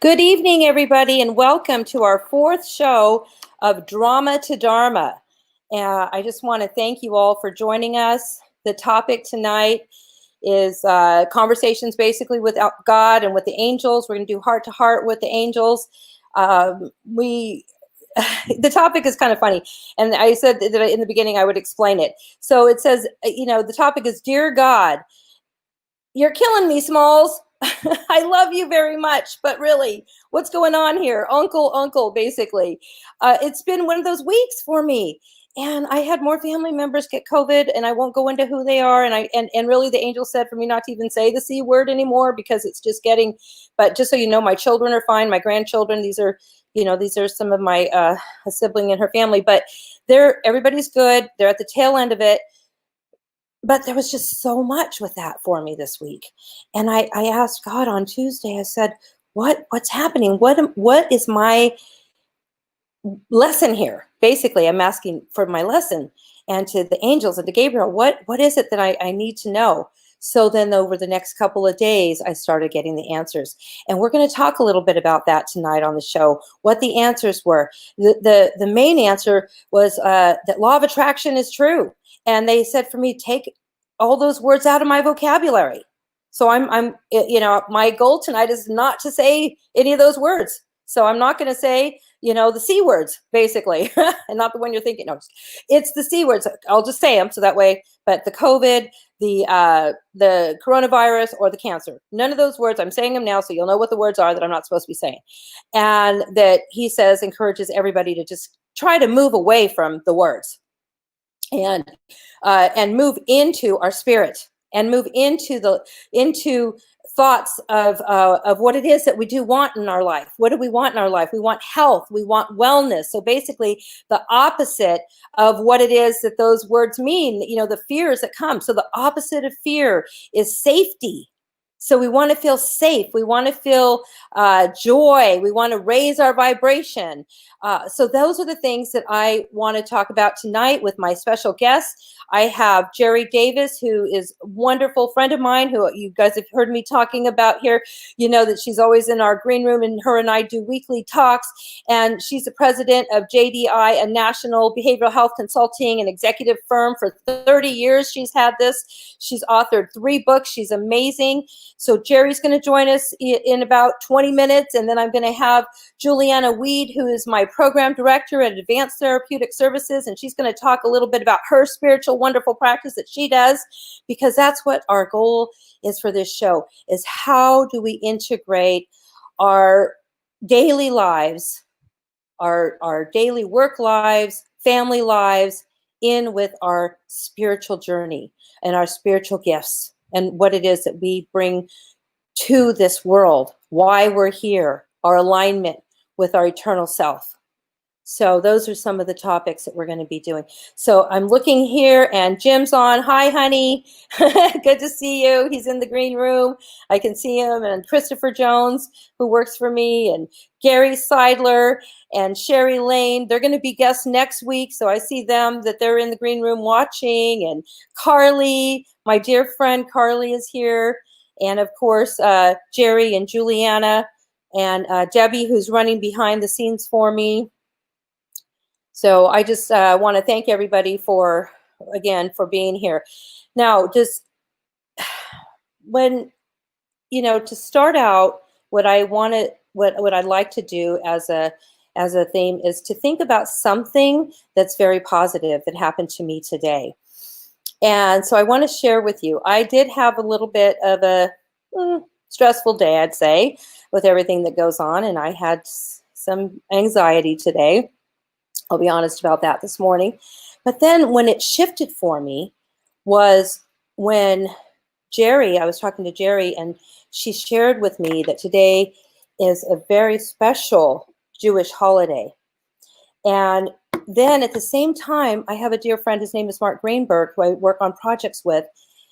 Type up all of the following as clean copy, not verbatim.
Good evening, everybody, and welcome to our fourth show of Drama to Dharma. I just want to thank you all for joining us. The topic tonight is conversations basically with God and with the angels. We're going to do heart to heart with the angels. The topic is kind of funny, and I said that in the beginning I would explain it. So it says, the topic is, Dear God, you're killing me, Smalls. I love you very much, but really, what's going on here? Uncle, basically. It's been one of those weeks for me. And I had more family members get COVID, and I won't go into who they are. And really, the angel said for me not to even say the C word anymore because it's just getting. But just so you know, my children are fine. My grandchildren, these are some of my a sibling in her family, but everybody's good. They're at the tail end of it. But there was just so much with that for me this week. And I asked God on Tuesday, I said, what's happening? What is my lesson here? Basically, I'm asking for my lesson, and to the angels and to Gabriel, what is it that I need to know? So then over the next couple of days, I started getting the answers. And we're going to talk a little bit about that tonight on the show, what the answers were. The main answer was that law of attraction is true. And they said for me, take all those words out of my vocabulary. So I'm my goal tonight is not to say any of those words. So I'm not going to say, the C words, basically, and not the one you're thinking. No, it's the C words. I'll just say them so that way. But the COVID, the coronavirus, or the cancer, none of those words. I'm saying them now, so you'll know what the words are that I'm not supposed to be saying. And that he says encourages everybody to just try to move away from the words, and move into our spirit, and move into thoughts of what it is that we do want in our life. What do we want in our life? We want health. We want wellness. So basically, the opposite of what it is that those words mean. The fears that come. So the opposite of fear is safety. So we want to feel safe. We want to feel joy. We want to raise our vibration. So those are the things that I want to talk about tonight with my special guests. I have Jerry Davis, who is a wonderful friend of mine, who you guys have heard me talking about here. You know that she's always in our green room, and her and I do weekly talks. And she's the president of JDI, a national behavioral health consulting and executive firm. For 30 years, she's had this. She's authored 3 books. She's amazing. So Jerry's going to join us in about 20 minutes, and then I'm going to have Juliana Weed, who is my program director at Advanced Therapeutic Services, and she's going to talk a little bit about her spiritual, wonderful practice that she does, because that's what our goal is for this show, is how do we integrate our daily lives, our daily work lives, family lives, in with our spiritual journey and our spiritual gifts, and what it is that we bring to this world, why we're here, our alignment with our eternal self. So those are some of the topics that we're going to be doing. So I'm looking here, and Jim's on. Hi, honey. Good to see you. He's in the green room. I can see him. And Christopher Jones, who works for me, and Gary Seidler and Sherry Lane. They're going to be guests next week. So I see them, that they're in the green room watching. And Carly, my dear friend Carly, is here. And of course, Jerry and Juliana and Debbie, who's running behind the scenes for me. So I just want to thank everybody for being here. Now, just when, to start out, what I'd like to do as a theme is to think about something that's very positive that happened to me today. And so I want to share with you. I did have a little bit of a stressful day, I'd say, with everything that goes on, and I had some anxiety today. I'll be honest about that this morning. But then when it shifted for me was when I was talking to Jerry, and she shared with me that today is a very special Jewish holiday. And then at the same time, I have a dear friend, his name is Mark Greenberg, who I work on projects with.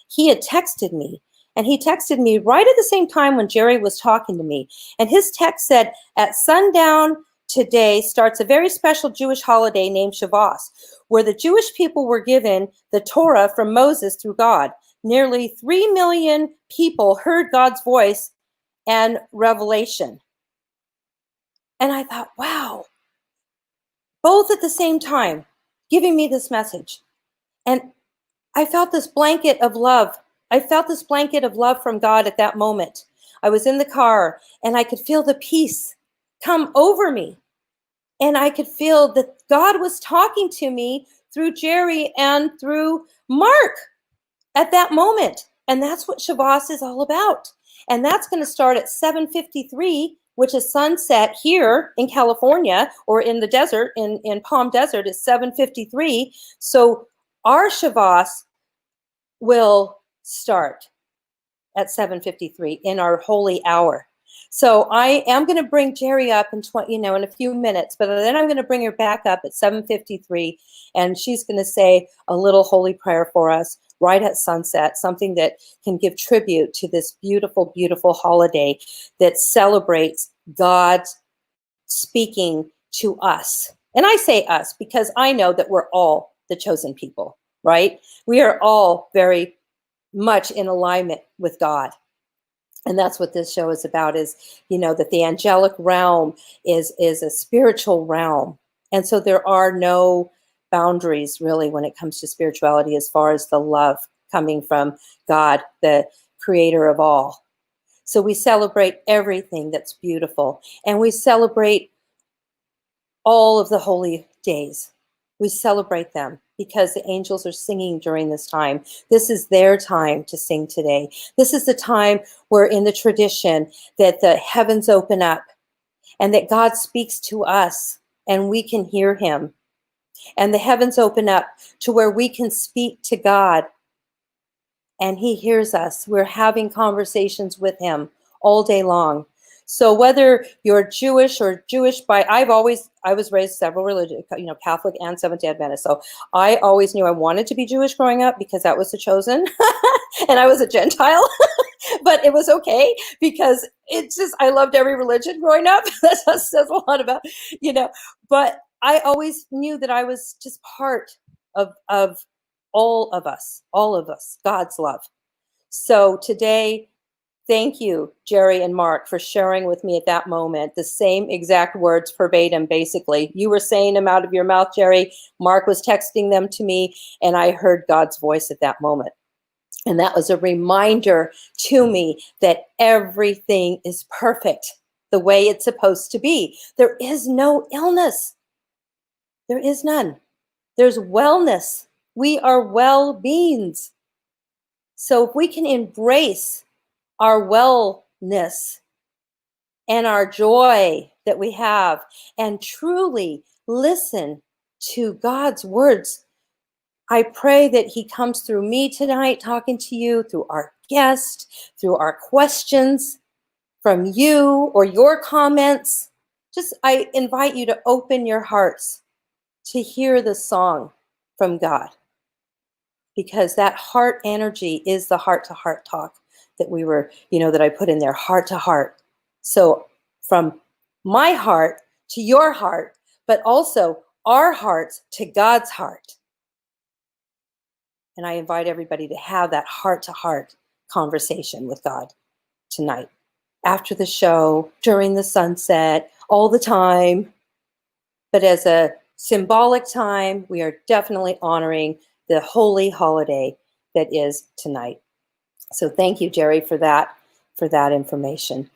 He had texted me, and he texted me right at the same time when Jerry was talking to me. And his text said, at sundown today starts a very special Jewish holiday named Shavuos, where the Jewish people were given the Torah from Moses through God. Nearly 3 million people heard God's voice and revelation. And I thought, wow, both at the same time, giving me this message. And I felt this blanket of love. I felt this blanket of love from God at that moment. I was in the car and I could feel the peace come over me. And I could feel that God was talking to me through Jerry and through Mark at that moment. And that's what Shavas is all about. And that's going to start at 7:53, which is sunset here in California, or in the desert, in Palm Desert is 7:53. So our Shavas will start at 7:53 in our holy hour. So I am going to bring Jerry up in in a few minutes, but then I'm going to bring her back up at 7:53, and she's going to say a little holy prayer for us right at sunset, something that can give tribute to this beautiful, beautiful holiday that celebrates God speaking to us. And I say us because I know that we're all the chosen people, right? We are all very much in alignment with God. And that's what this show is about, is, that the angelic realm is a spiritual realm. And so there are no boundaries really when it comes to spirituality, as far as the love coming from God, the creator of all. So we celebrate everything that's beautiful, and we celebrate all of the holy days. We celebrate them because the angels are singing during this time. This is their time to sing today. This is the time where, in the tradition, that the heavens open up and that God speaks to us and we can hear him. And the heavens open up to where we can speak to God and he hears us. We're having conversations with him all day long. So whether you're Jewish or Jewish I was raised several religions, Catholic and Seventh-day Adventist. So I always knew I wanted to be Jewish growing up because that was the chosen, and I was a Gentile, but it was okay because I loved every religion growing up. That says a lot about, but I always knew that I was just part of all of us, God's love. So today, thank you, Jerry and Mark, for sharing with me at that moment the same exact words verbatim, basically. You were saying them out of your mouth, Jerry. Mark was texting them to me, and I heard God's voice at that moment. And that was a reminder to me that everything is perfect the way it's supposed to be. There is no illness. There is none. There's wellness. We are well-beings. So if we can embrace our wellness and our joy that we have and truly listen to God's words, I pray that he comes through me tonight talking to you, through our guest, through our questions from you or your comments. I invite you to open your hearts to hear the song from God, because that heart energy is the heart-to-heart talk that that I put in there, heart to heart. So from my heart to your heart, but also our hearts to God's heart. And I invite everybody to have that heart-to-heart conversation with God tonight, after the show, during the sunset, all the time. But as a symbolic time, we are definitely honoring the holy holiday that is tonight. So thank you, Jerry, for that information.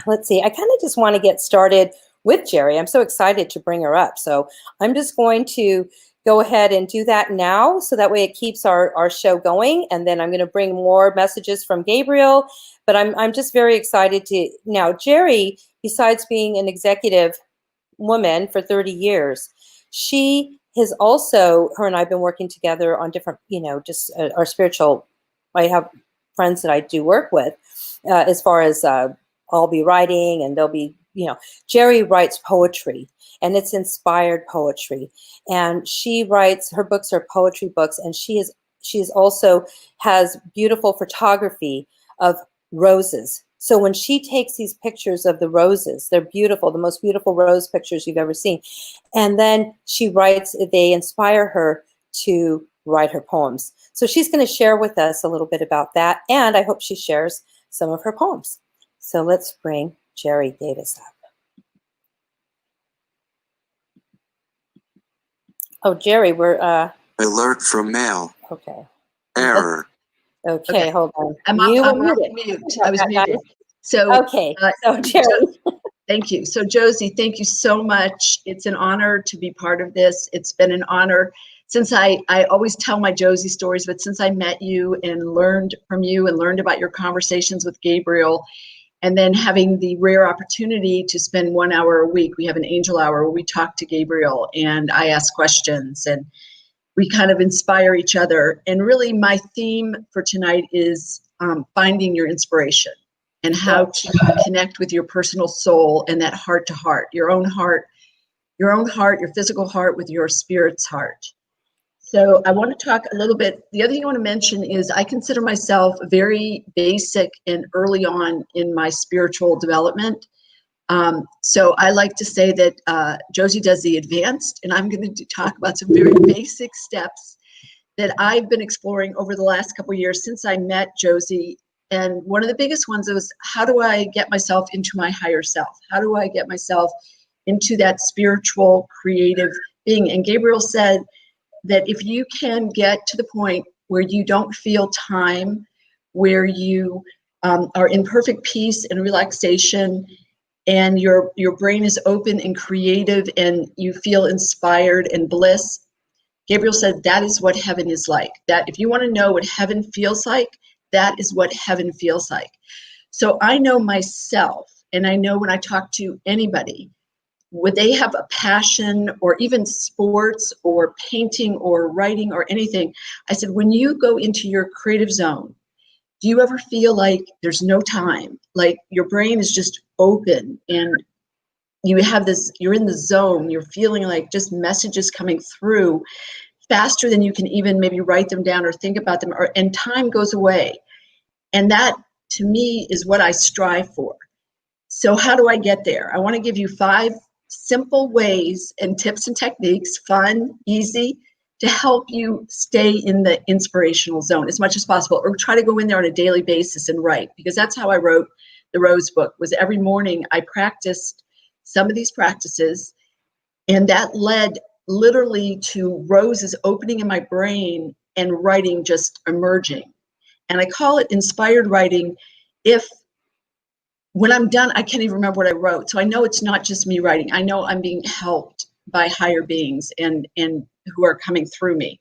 Let's see. I kind of just want to get started with Jerry. I'm so excited to bring her up. So I'm just going to go ahead and do that now, so that way it keeps our show going. And then I'm going to bring more messages from Gabriel. But I'm just very excited to now. Jerry, besides being an executive woman for 30 years, she has also, her and I have been working together on different, our spiritual, I have friends that I do work with, as far as I'll be writing, and they'll be, Jerry writes poetry, and it's inspired poetry. And her books are poetry books, and she's also has beautiful photography of roses. So when she takes these pictures of the roses, they're beautiful, the most beautiful rose pictures you've ever seen. And then she writes, they inspire her to write her poems. So she's going to share with us a little bit about that. And I hope she shares some of her poems. So let's bring Jerry gave us up. Oh, Jerry, we're alert from mail. Okay. Error. Okay, hold on. I'm off mute. I was muted. So okay. So Jerry. Thank you. So Josie, thank you so much. It's an honor to be part of this. It's been an honor since I always tell my Josie stories, but since I met you and learned from you and learned about your conversations with Gabriel, and then having the rare opportunity to spend 1 hour a week, we have an angel hour where we talk to Gabriel and I ask questions and we kind of inspire each other. And really my theme for tonight is finding your inspiration and how to connect with your personal soul and that heart to heart, your own heart, your physical heart with your spirit's heart. So I want to talk a little bit. The other thing I want to mention is I consider myself very basic and early on in my spiritual development. So I like to say that Josie does the advanced, and I'm going to talk about some very basic steps that I've been exploring over the last couple of years since I met Josie. And one of the biggest ones was, how do I get myself into my higher self? How do I get myself into that spiritual, creative being? And Gabriel said that if you can get to the point where you don't feel time, where you are in perfect peace and relaxation, and your brain is open and creative and you feel inspired and bliss, Gabriel said that is what heaven is like. That if you want to know what heaven feels like, that is what heaven feels like. So I know myself, and I know when I talk to anybody, would they have a passion or even sports or painting or writing or anything, I said, when you go into your creative zone, do you ever feel like there's no time? Like your brain is just open and you have this, you're in the zone, you're feeling like just messages coming through faster than you can even maybe write them down or think about them, and time goes away. And that to me is what I strive for. So how do I get there? I want to give you 5 simple ways and tips and techniques, fun, easy, to help you stay in the inspirational zone as much as possible, or try to go in there on a daily basis and write, because that's how I wrote the Rose book. Was every morning I practiced some of these practices, and that led literally to roses opening in my brain and writing just emerging. And I call it inspired writing. When I'm done, I can't even remember what I wrote. So I know it's not just me writing. I know I'm being helped by higher beings and who are coming through me,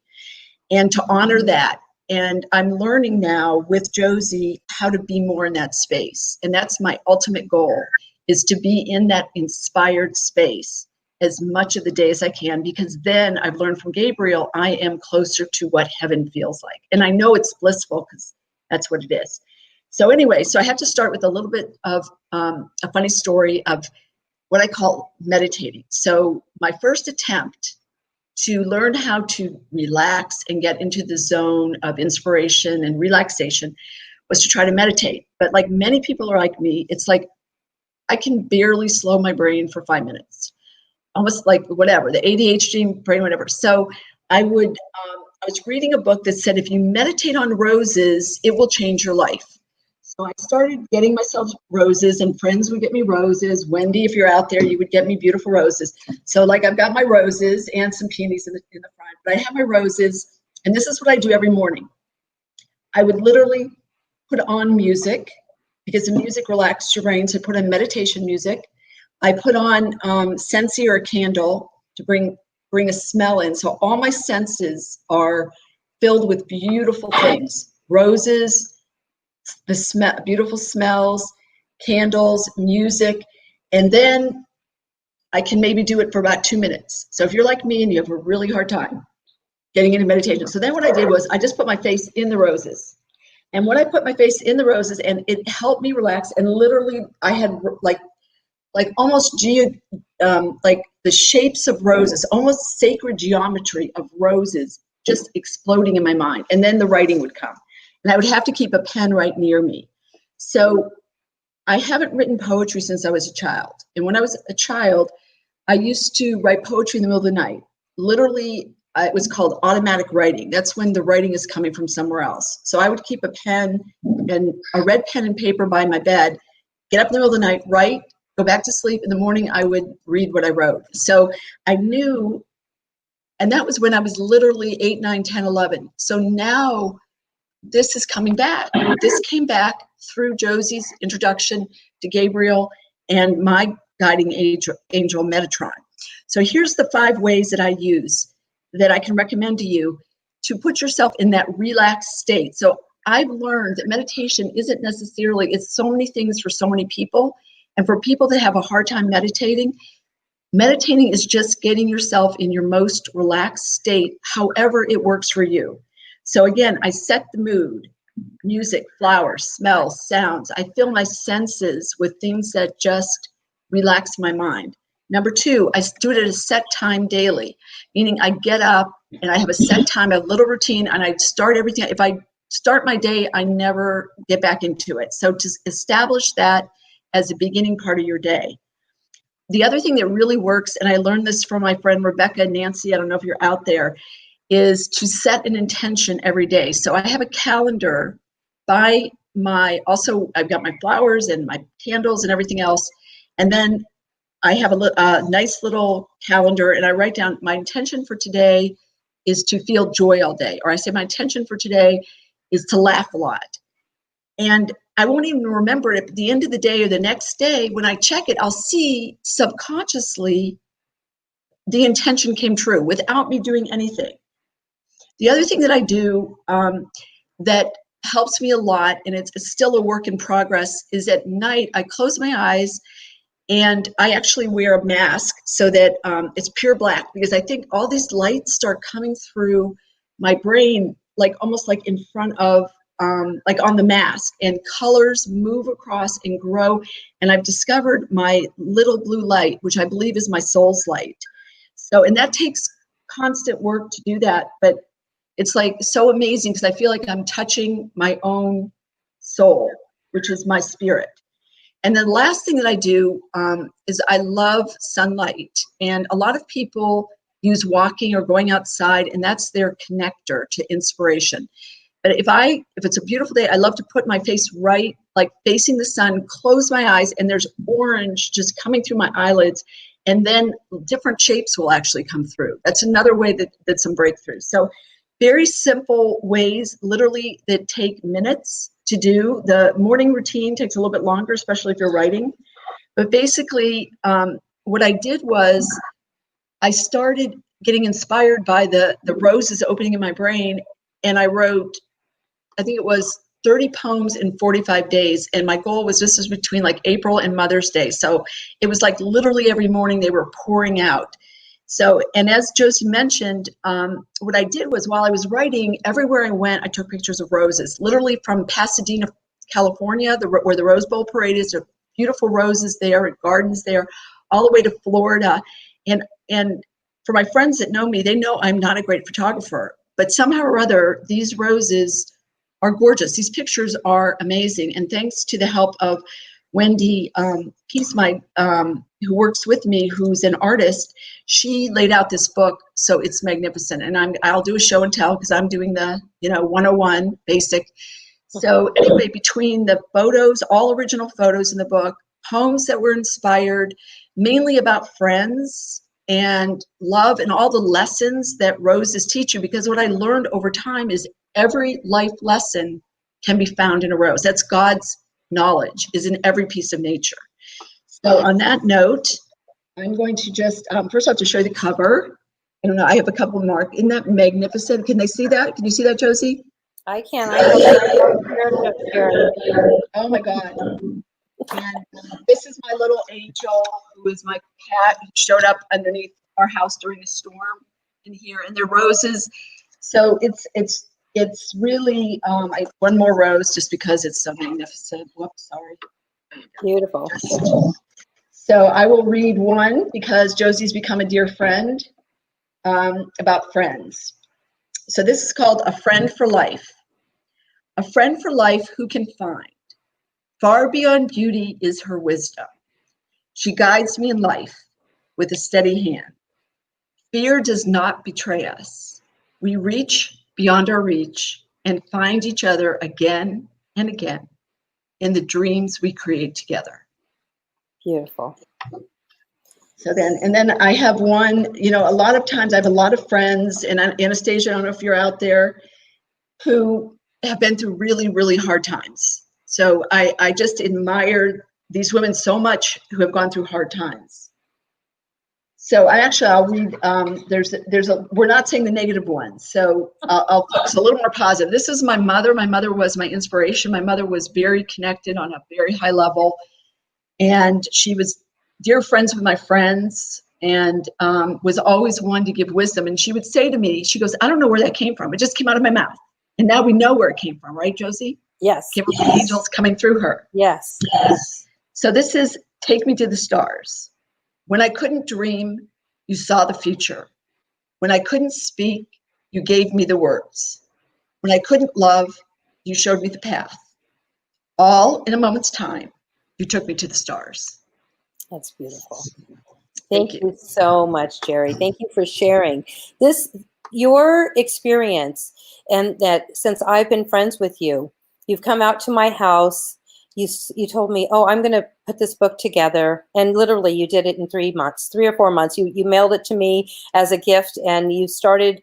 and to honor that. And I'm learning now with Josie how to be more in that space. And that's my ultimate goal, is to be in that inspired space as much of the day as I can, because then I've learned from Gabriel, I am closer to what heaven feels like. And I know it's blissful because that's what it is. So anyway, so I have to start with a little bit of a funny story of what I call meditating. So my first attempt to learn how to relax and get into the zone of inspiration and relaxation was to try to meditate. But like many people are like me, it's like I can barely slow my brain for 5 minutes, almost like whatever, the ADHD brain, whatever. So I was reading a book that said, if you meditate on roses, it will change your life. So I started getting myself roses, and friends would get me roses. Wendy, if you're out there, you would get me beautiful roses. So like I've got my roses and some peonies in the front, but I have my roses, and this is what I do every morning. I would literally put on music, because the music relaxes your brain. So I put on meditation music. I put on Scentsy or a candle to bring a smell in. So all my senses are filled with beautiful things, roses, the smell, beautiful smells, candles, music, and then I can maybe do it for about 2 minutes. So if you're like me and you have a really hard time getting into meditation, so then what I did was I just put my face in the roses. And when I put my face in the roses, and it helped me relax, and literally I had like almost like the shapes of roses, almost sacred geometry of roses just exploding in my mind. And then the writing would come. And I would have to keep a pen right near me. So I haven't written poetry since I was a child. And when I was a child, I used to write poetry in the middle of the night. Literally, it was called automatic writing. That's when the writing is coming from somewhere else. So I would keep a pen and a red pen and paper by my bed, get up in the middle of the night, write, go back to sleep. In the morning, I would read what I wrote. So I knew, and that was when I was literally 8, 9, 10, 11. So now this is coming back. This came back through Josie's introduction to Gabriel and my guiding angel Metatron. So here's the 5 ways that I use that I can recommend to you to put yourself in that relaxed state. So I've learned that meditation isn't necessarily, it's so many things for so many people. And for people that have a hard time meditating is just getting yourself in your most relaxed state, however it works for you. So again, I set the mood, music, flowers, smells, sounds. I fill my senses with things that just relax my mind. Number 2, I do it at a set time daily, meaning I get up and I have a set time, a little routine, and I start everything. If I start my day, I never get back into it. So to establish that as a beginning part of your day. The other thing that really works, and I learned this from my friend Rebecca and Nancy, I don't know if you're out there, is to set an intention every day. So I have a calendar by also I've got my flowers and my candles and everything else. And then I have a nice little calendar, and I write down my intention for today is to feel joy all day. Or I say my intention for today is to laugh a lot. And I won't even remember it at the end of the day or the next day. When I check it, I'll see subconsciously the intention came true without me doing anything. The other thing that I do that helps me a lot, and it's still a work in progress, is at night I close my eyes and I actually wear a mask so that it's pure black, because I think all these lights start coming through my brain, like almost like in front of, like on the mask, and colors move across and grow. And I've discovered my little blue light, which I believe is my soul's light. So, and that takes constant work to do that, but it's like so amazing because I feel like I'm touching my own soul, which is my spirit. And then the last thing that I do is I love sunlight. And a lot of people use walking or going outside, and that's their connector to inspiration. But if it's a beautiful day, I love to put my face right, like facing the sun, close my eyes, and there's orange just coming through my eyelids. And then different shapes will actually come through. That's another way that's some breakthroughs. So very simple ways, literally, that take minutes to do. The morning routine takes a little bit longer, especially if you're writing. But basically, what I did was I started getting inspired by the roses opening in my brain, and I wrote, I think it was 30 poems in 45 days. And my goal was, this was between like April and Mother's Day. So it was like literally every morning they were pouring out. So, and as Josie mentioned, what I did was while I was writing, everywhere I went, I took pictures of roses, literally from Pasadena, California, where the Rose Bowl Parade is. There are beautiful roses there and gardens there, all the way to Florida. And for my friends that know me, they know I'm not a great photographer, but somehow or other, these roses are gorgeous. These pictures are amazing. And thanks to the help of Wendy Peace, who works with me, who's an artist, she laid out this book, so it's magnificent. And I'll do a show and tell because I'm doing the 101 basic. So anyway, between the photos, all original photos in the book, poems that were inspired, mainly about friends and love and all the lessons that roses teach you, because what I learned over time is every life lesson can be found in a rose. That's God's knowledge, is in every piece of nature. So on that note, I'm going to just, first I have to show you the cover. I don't know, I have a couple marked. Isn't that magnificent? Can they see that? Can you see that, Josie? I can. I know. Oh my God. And this is my little angel, who is my cat, who showed up underneath our house during a storm in here, and they're roses. So it's really, one more rose just because it's so magnificent. Whoops, sorry. Beautiful. So I will read one because Josie's become a dear friend, about friends. So this is called A Friend for Life. A friend for life who can find. Far beyond beauty is her wisdom. She guides me in life with a steady hand. Fear does not betray us. We reach beyond our reach and find each other again and again. in the dreams we create together. Beautiful. So then I have one, you know, a lot of times I have a lot of friends, and Anastasia, I don't know if you're out there, who have been through really, really hard times. So I just admire these women so much who have gone through hard times. So I'll read, we're not saying the negative ones. So I'll focus a little more positive. This is my mother. My mother was my inspiration. My mother was very connected on a very high level. And she was dear friends with my friends, and was always one to give wisdom. And she would say to me, she goes, I don't know where that came from. It just came out of my mouth. And now we know where it came from, right, Josie? Yes. Came from the angels coming through her. Yes. Yes. So this is Take Me to the Stars. When I couldn't dream, you saw the future. When I couldn't speak, you gave me the words. When I couldn't love, you showed me the path. All in a moment's time, you took me to the stars. That's beautiful. Thank Thank you so much, Jerry. Thank you for sharing your experience, and that since I've been friends with you, you've come out to my house. You told me, oh, I'm going to put this book together. And literally you did it in 3 months, 3 or 4 months. You mailed it to me as a gift, and you started,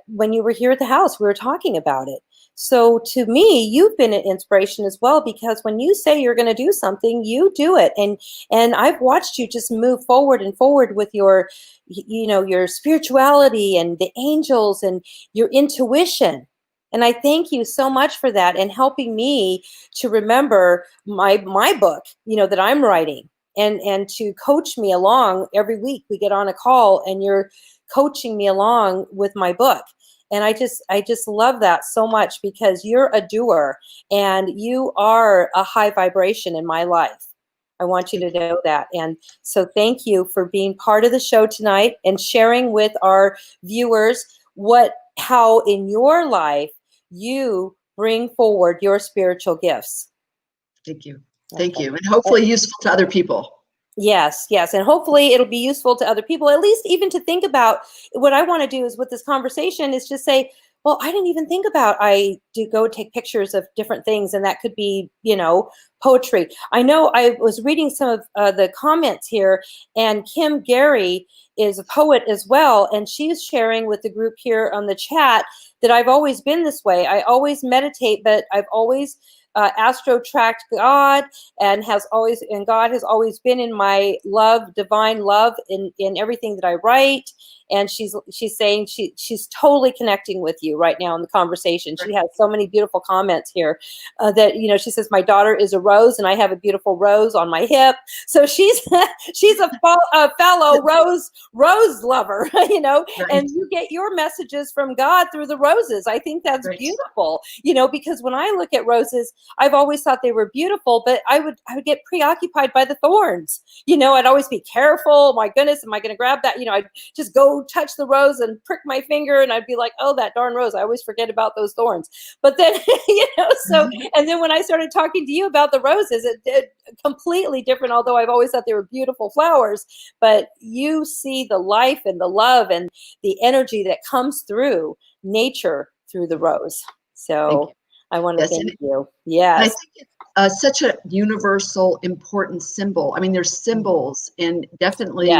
when you were here at the house, we were talking about it. So to me, you've been an inspiration as well, because when you say you're going to do something, you do it. And I've watched you just move forward and forward with your, your spirituality and the angels and your intuition. And I thank you so much for that, and helping me to remember my book, that I'm writing, and to coach me along. Every week we get on a call and you're coaching me along with my book. And I just love that so much, because you're a doer and you are a high vibration in my life. I want you to know that. And so thank you for being part of the show tonight and sharing with our viewers how in your life you bring forward your spiritual gifts. Thank you. Thank you. And hopefully useful to other people. Yes, yes. And hopefully it'll be useful to other people, at least even to think about. What I want to do is with this conversation is just say, well, I didn't even think about, I do go take pictures of different things, and that could be, poetry. I know I was reading some of the comments here, and Kim Gary is a poet as well, and she's sharing with the group here on the chat that I've always been this way. I always meditate, but I've always astro-tracked God, and God has always been in my love, divine love, in everything that I write. And she's saying she's totally connecting with you right now in the conversation. She has so many beautiful comments here that she says, my daughter is a rose, and I have a beautiful rose on my hip. So she's a fellow rose lover, Right. And you get your messages from God through the roses. I think that's beautiful, because when I look at roses, I've always thought they were beautiful, but I would get preoccupied by the thorns. I'd always be careful. My goodness, am I going to grab that? I'd just go touch the rose and prick my finger, and I'd be like, oh, that darn rose. I always forget about those thorns. But then, and then when I started talking to you about the roses, it completely different, although I've always thought they were beautiful flowers. But you see the life and the love and the energy that comes through nature through the rose. So I want to thank you. Yes. And I think it's such a universal, important symbol. I mean, there's symbols, and definitely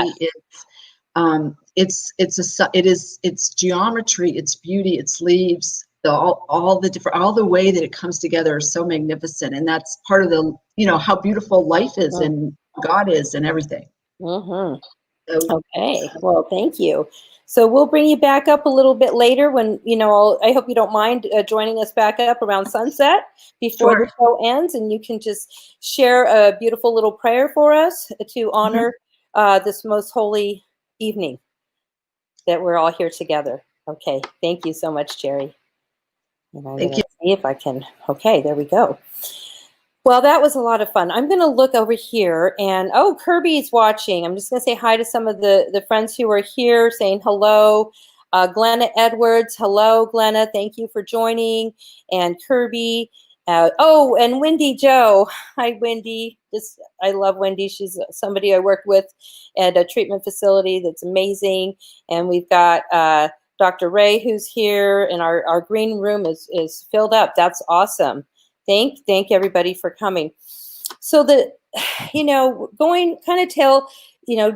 it's geometry, it's beauty, it's leaves, all the way that it comes together is so magnificent. And that's part of the, how beautiful life is and God is and everything. Mm-hmm. So, okay. Well, thank you. So we'll bring you back up a little bit later when, I hope you don't mind joining us back up around sunset before the show ends, and you can just share a beautiful little prayer for us to honor this most holy evening that we're all here together. Okay. Thank you so much, Jerry. And I'm going to see if I can. Okay, there we go. Well, that was a lot of fun. I'm going to look over here, and Kirby's watching. I'm just going to say hi to some of the friends who are here, saying hello. Glenna Edwards, hello, Glenna. Thank you for joining. And Kirby. And Wendy Joe. Hi, Wendy. I love Wendy. She's somebody I worked with at a treatment facility that's amazing. And we've got Dr. Ray who's here, and our green room is filled up. That's awesome. Thank everybody for coming. So going kind of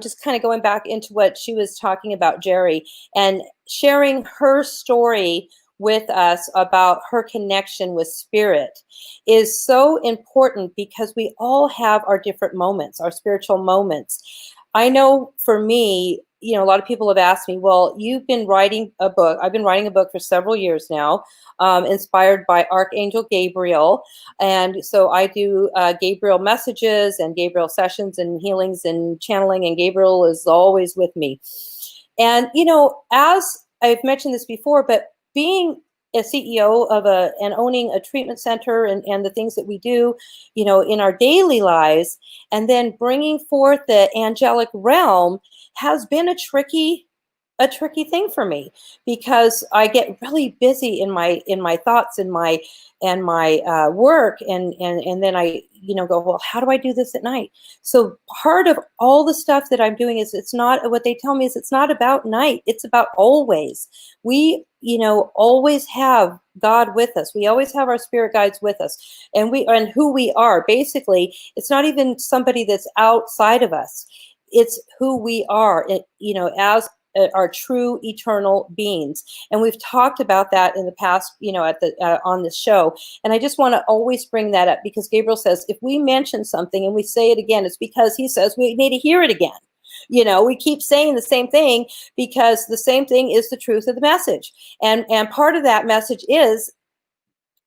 just kind of going back into what she was talking about, Jerry, and sharing her story with us about her connection with spirit is so important, because we all have our different moments, our spiritual moments. I know for me, a lot of people have asked me, well, you've been writing a book. I've been writing a book for several years now, inspired by Archangel Gabriel. And so I do Gabriel messages and Gabriel sessions and healings and channeling, and Gabriel is always with me. And, as I've mentioned this before, but being a CEO of and owning a treatment center and the things that we do, in our daily lives, and then bringing forth the angelic realm has been a tricky thing for me, because I get really busy in my thoughts and my work, and then I go, well, how do I do this at night? So part of all the stuff that I'm doing is, it's not, what they tell me is, it's not about night, it's about always. We always have God with us. We always have our spirit guides with us, and who we are. Basically, it's not even somebody that's outside of us. It's who we are, as our true eternal beings. And we've talked about that in the past, on this show. And I just want to always bring that up, because Gabriel says, if we mention something and we say it again, it's because he says we need to hear it again. We keep saying the same thing, because the same thing is the truth of the message. And part of that message is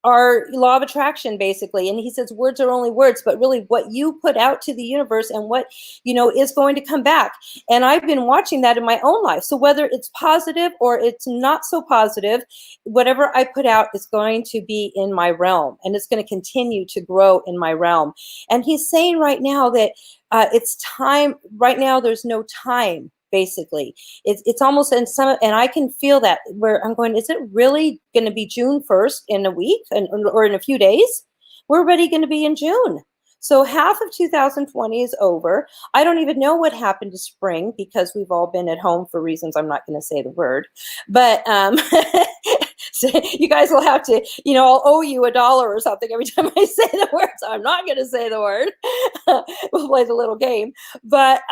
our law of attraction, basically. And he says words are only words, but really what you put out to the universe and what, is going to come back. And I've been watching that in my own life. So whether it's positive or it's not so positive, whatever I put out is going to be in my realm, and it's going to continue to grow in my realm. And he's saying right now that it's time. Right now, there's no time. Basically, it's almost and I can feel that, where I'm going, is it really going to be June 1st in a week or in a few days? We're already going to be in June. So half of 2020 is over. I don't even know what happened to spring, because we've all been at home for reasons I'm not going to say the word. But so you guys will have to, I'll owe you $1 or something every time I say the word. So I'm not going to say the word. We'll play the little game. But,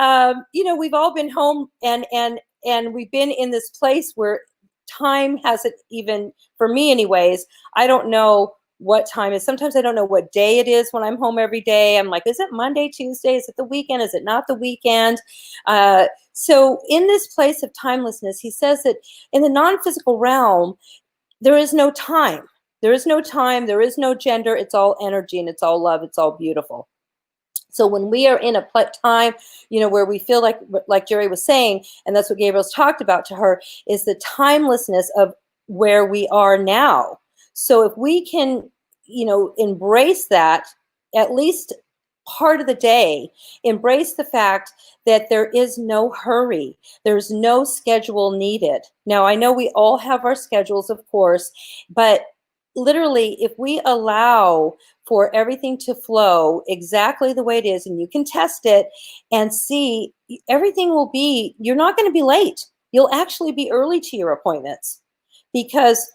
we've all been home, and we've been in this place where time hasn't even, for me anyways, I don't know what time is. Sometimes I don't know what day it is when I'm home every day. I'm like, is it Monday, Tuesday? Is it the weekend? Is it not the weekend? So in this place of timelessness, he says that in the non-physical realm, there is no time. There is no time. There is no gender. It's all energy, and it's all love. It's all beautiful. So when we are in a time, where we feel like Jerry was saying, and that's what Gabriel's talked about to her, is the timelessness of where we are now. So if we can, embrace that, at least part of the day, embrace the fact that there is no hurry. There's no schedule needed. Now, I know we all have our schedules, of course, but literally, if we allow for everything to flow exactly the way it is, and you can test it and see, everything will be, you're not going to be late. You'll actually be early to your appointments, because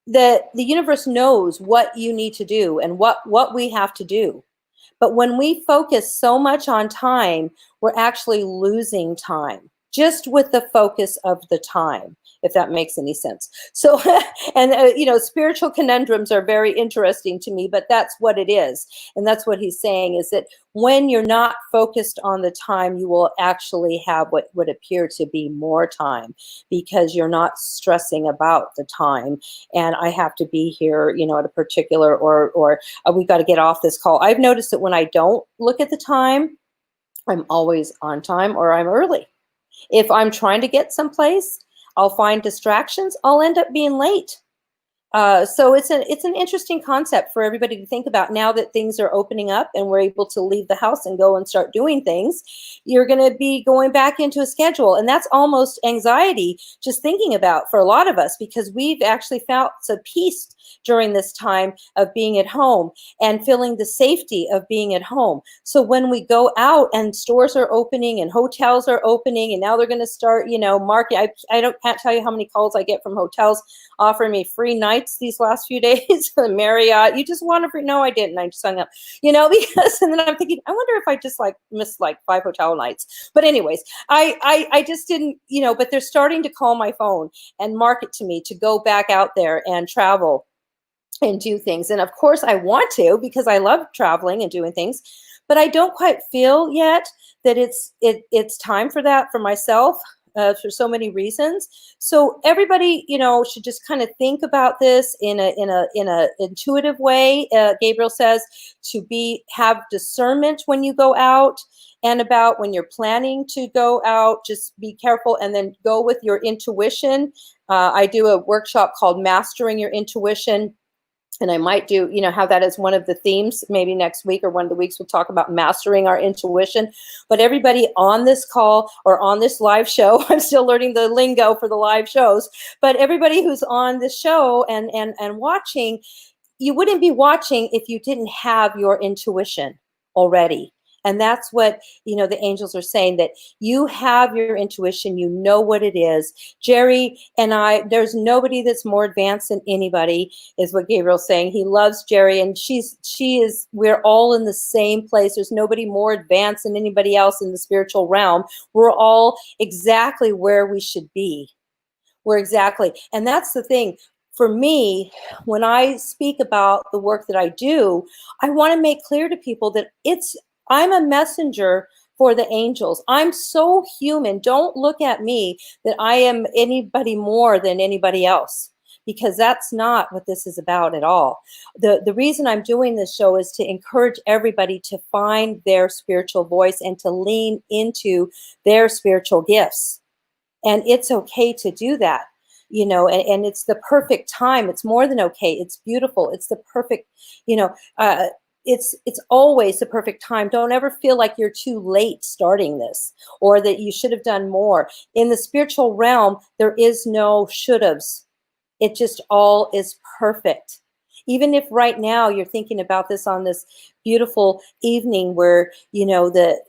the universe knows what you need to do and what we have to do. But when we focus so much on time, we're actually losing time, just with the focus of the time, if that makes any sense. So, and, spiritual conundrums are very interesting to me, but that's what it is. And that's what he's saying, is that when you're not focused on the time, you will actually have what would appear to be more time, because you're not stressing about the time. And I have to be here, at a particular, or we've got to get off this call. I've noticed that when I don't look at the time, I'm always on time, or I'm early. If I'm trying to get someplace, I'll find distractions. I'll end up being late. So it's an interesting concept for everybody to think about now that things are opening up and we're able to leave the house and go and start doing things. You're going to be going back into a schedule, and that's almost anxiety just thinking about for a lot of us, because we've actually felt some peace during this time of being at home and feeling the safety of being at home. So when we go out and stores are opening and hotels are opening, and now they're going to start, market. I can't tell you how many calls I get from hotels offering me free nights nights these last few days, the Marriott. You just want to, no, I didn't. I just hung up, because, and then I'm thinking, I wonder if I just like missed like 5 hotel nights. But anyways, I just didn't, but they're starting to call my phone and market to me to go back out there and travel and do things. And of course I want to, because I love traveling and doing things, but I don't quite feel yet that it's time for that for myself, for so many reasons. So everybody, should just kind of think about this in a intuitive way. Gabriel says to have discernment when you go out, and about when you're planning to go out, just be careful, and then go with your intuition. I do a workshop called Mastering Your Intuition. And I might do, have that as one of the themes. Maybe next week or one of the weeks we'll talk about mastering our intuition. But everybody on this call or on this live show, I'm still learning the lingo for the live shows, but everybody who's on the show and watching, you wouldn't be watching if you didn't have your intuition already. And that's what, the angels are saying, that you have your intuition, you know what it is. Jerry and I, there's nobody that's more advanced than anybody, is what Gabriel's saying. He loves Jerry, and we're all in the same place. There's nobody more advanced than anybody else in the spiritual realm. We're all exactly where we should be. And that's the thing. For me, when I speak about the work that I do, I want to make clear to people that I'm a messenger for the angels. I'm so human. Don't look at me that I am anybody more than anybody else, because that's not what this is about at all. The reason I'm doing this show is to encourage everybody to find their spiritual voice and to lean into their spiritual gifts. And it's okay to do that, and it's the perfect time. It's more than okay. It's beautiful. It's the perfect, it's always the perfect time. Don't ever feel like you're too late starting this, or that you should have done more. In the spiritual realm, there is no should-haves. It just all is perfect. Even if right now you're thinking about this on this beautiful evening where, that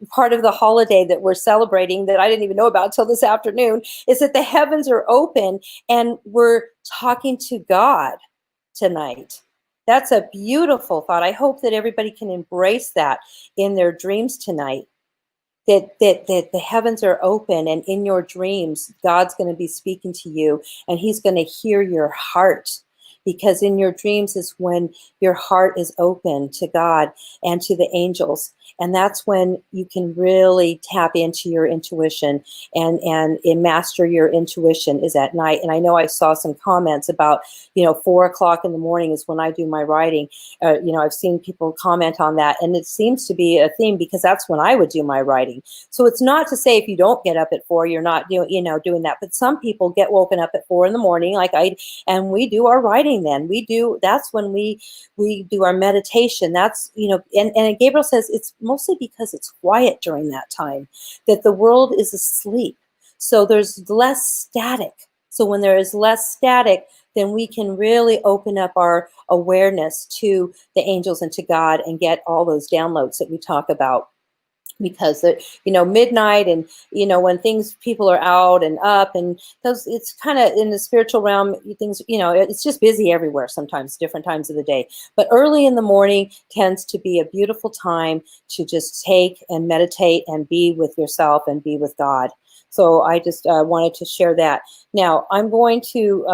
part of the holiday that we're celebrating that I didn't even know about until this afternoon is that the heavens are open and we're talking to God tonight. That's a beautiful thought. I hope that everybody can embrace that in their dreams tonight, that the heavens are open, and in your dreams, God's going to be speaking to you, and he's going to hear your heart, because in your dreams is when your heart is open to God and to the angels. And that's when you can really tap into your intuition and master your intuition is at night. And I know I saw some comments about, 4 o'clock in the morning is when I do my writing. I've seen people comment on that, and it seems to be a theme, because that's when I would do my writing. So it's not to say if you don't get up at 4, you're not doing that. But some people get woken up at 4 in the morning, like and we do our writing then. That's when we do our meditation. That's, and Gabriel says it's mostly because it's quiet during that time, that the world is asleep. So there's less static. So when there is less static, then we can really open up our awareness to the angels and to God and get all those downloads that we talk about. Because midnight and when people are out and up, and those, it's kind of in the spiritual realm, things, it's just busy everywhere, sometimes different times of the day, but early in the morning tends to be a beautiful time to just take and meditate and be with yourself and be with God. So I just wanted to share that. Now I'm going to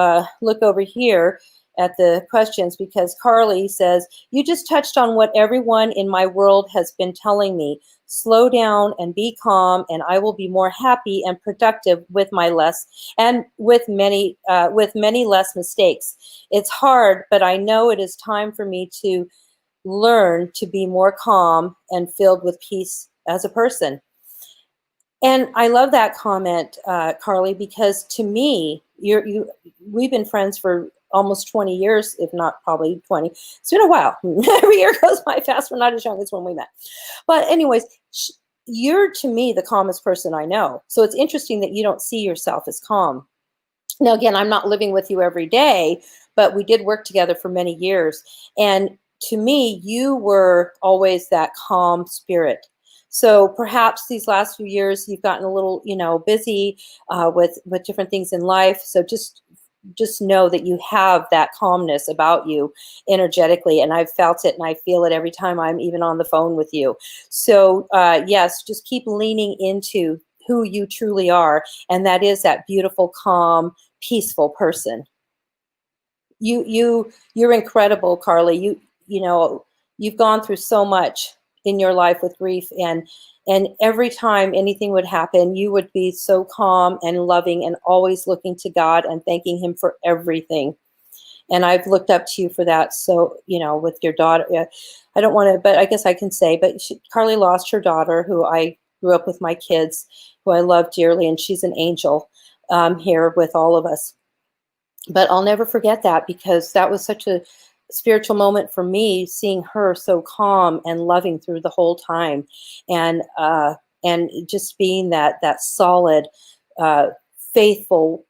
look over here at the questions, because Carly says, you just touched on what everyone in my world has been telling me. Slow down and be calm, and I will be more happy and productive with many less mistakes. It's hard, but I know it is time for me to learn to be more calm and filled with peace as a person. And I love that comment, Carly, because to me, we've been friends for almost 20 years, if not probably 20. It's been a while. Every year goes by fast. We're not as young as when we met. But anyways, you're to me the calmest person I know. So it's interesting that you don't see yourself as calm. Now, again, I'm not living with you every day, but we did work together for many years. And to me, you were always that calm spirit. So perhaps these last few years, you've gotten a little, busy with different things in life. So just just know that you have that calmness about you energetically. And I've felt it and I feel it every time I'm even on the phone with you. So yes, just keep leaning into who you truly are. And that is that beautiful, calm, peaceful person. You're incredible, Carly. You know, you've gone through so much in your life with grief, and every time anything would happen, you would be so calm and loving and always looking to God and thanking him for everything. And I've looked up to you for that. So, you know, with your daughter, I don't want to, but I guess I can say, but Carly lost her daughter, who I grew up with my kids, who I love dearly, and she's an angel here with all of us. But I'll never forget that, because that was such a spiritual moment for me, seeing her so calm and loving through the whole time, and just being that solid, faithful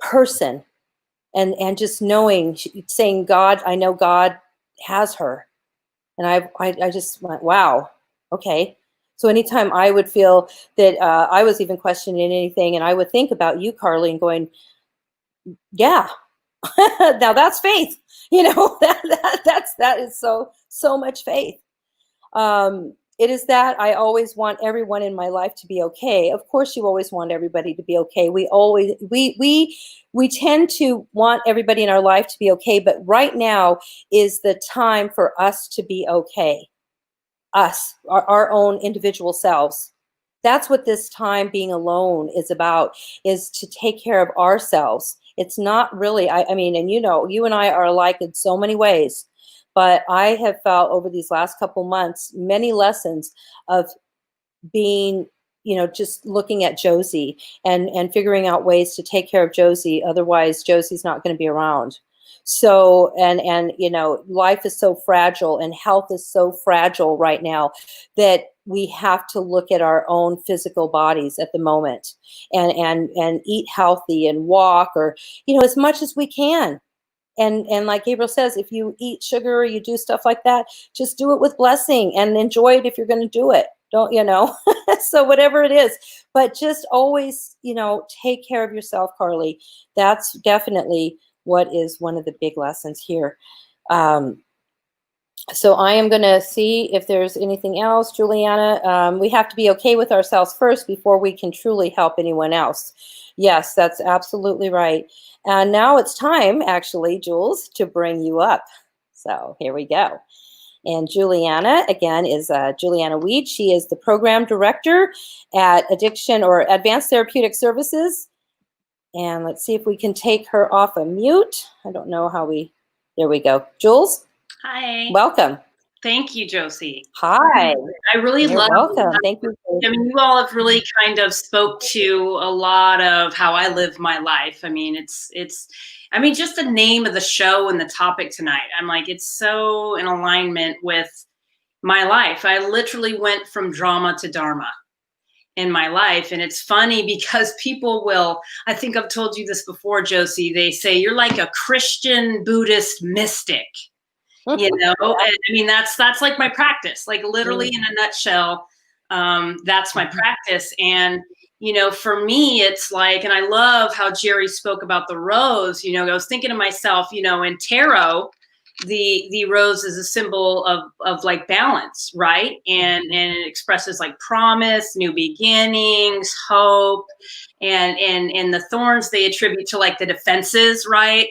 person, and just knowing, saying, God, I know God has her, and I just went, wow, okay. So anytime I would feel that I was even questioning anything, and I would think about you, Carly, and going, yeah. Now that's faith, you know. That is so much faith. It is that I always want everyone in my life to be okay. Of course, you always want everybody to be okay. We tend to want everybody in our life to be okay, but right now is the time for us to be okay. Us, our own individual selves. That's what this time being alone is about, is to take care of ourselves. It's not really, I mean, and you know, you and I are alike in so many ways, but I have felt over these last couple months, many lessons of being, you know, just looking at Josie and figuring out ways to take care of Josie. Otherwise, Josie's not going to be around. So, and, you know, life is so fragile and health is so fragile right now that we have to look at our own physical bodies at the moment, and eat healthy and walk, or, you know, as much as we can. And like Gabriel says, if you eat sugar or you do stuff like that, just do it with blessing and enjoy it if you're going to do it. Don't, you know, so whatever it is, but just always, you know, take care of yourself, Carly. That's definitely what is one of the big lessons here. So I am going to see if there's anything else. Juliana, we have to be okay with ourselves first before we can truly help anyone else. Yes, that's absolutely right. And now it's time, actually, Jules, to bring you up. So here we go. And Juliana, again, is Juliana Weed. She is the program director at Addiction or Advanced Therapeutic Services. And let's see if we can take her off of mute. I don't know how there we go. Jules? Hi. Welcome. Thank you, Josie. Hi. I really You're love welcome. Thank you. I mean, you all have really kind of spoke to a lot of how I live my life. I mean, I mean, just the name of the show and the topic tonight, I'm like, it's so in alignment with my life. I literally went from drama to Dharma in my life. And it's funny because people will, I think I've told you this before, Josie, they say, you're like a Christian Buddhist mystic. You know, and I mean, that's like my practice, like literally in a nutshell. That's my practice. And, you know, for me, it's like, and I love how Jerry spoke about the rose. You know, I was thinking to myself, you know, in tarot, the rose is a symbol of like balance, right? And it expresses like promise, new beginnings, hope, and the thorns they attribute to like the defenses, right?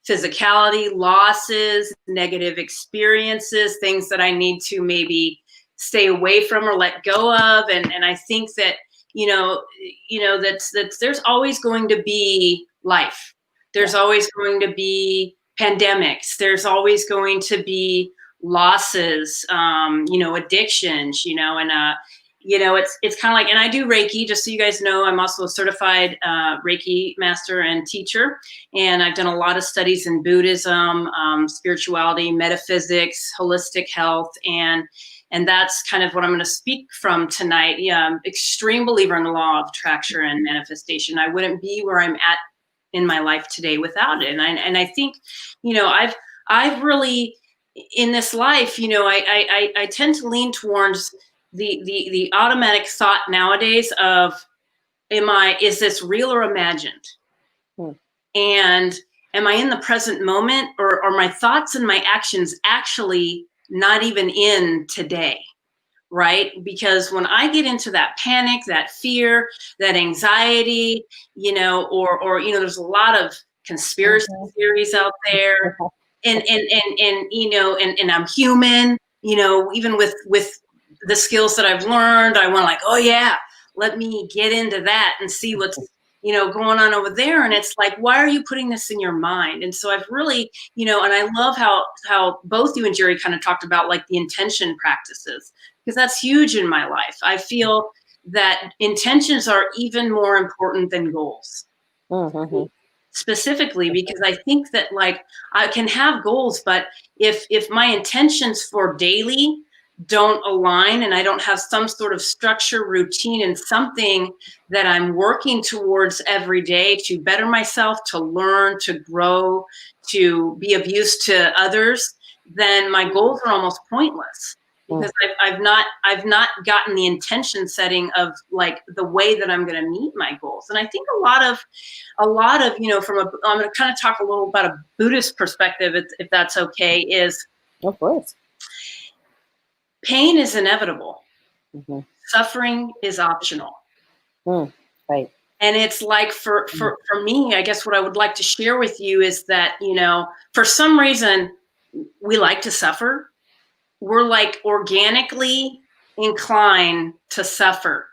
Physicality, losses, negative experiences, things that I need to maybe stay away from or let go of. And I think that, you know, that's there's always going to be life. There's always going to be pandemics. There's always going to be losses, you know, addictions, you know, and, you know, it's kind of like, and I do Reiki, just so you guys know, I'm also a certified Reiki master and teacher. And I've done a lot of studies in Buddhism, spirituality, metaphysics, holistic health. And that's kind of what I'm going to speak from tonight. Yeah, I'm an extreme believer in the law of attraction and manifestation. I wouldn't be where I'm at in my life today without it. And I think, you know, I've really, in this life, you know, I tend to lean towards the automatic thought nowadays of, is this real or imagined? And am I in the present moment, or are my thoughts and my actions actually not even in today? Right? Because when I get into that panic, that fear, that anxiety, there's a lot of conspiracy theories out there, and I'm human, even with the skills that I've learned, I want to like, oh yeah, let me get into that and see what's, going on over there. And it's like, why are you putting this in your mind? And so I've really, and I love how both you and Jerry kind of talked about like the intention practices, because that's huge in my life. I feel that intentions are even more important than goals. Mm-hmm. Specifically, because I think that like I can have goals, but if my intentions for daily don't align, and I don't have some sort of structure, routine, and something that I'm working towards every day to better myself, to learn, to grow, to be of use to others, then my goals are almost pointless, because I've not gotten the intention setting of like the way that I'm going to meet my goals. And I think a lot of, I'm going to kind of talk a little about a Buddhist perspective, if that's okay, is Of course. pain is inevitable. Mm-hmm. Suffering is optional. Right. And it's like for me, I guess what I would like to share with you is that, for some reason we like to suffer. We're like organically inclined to suffer.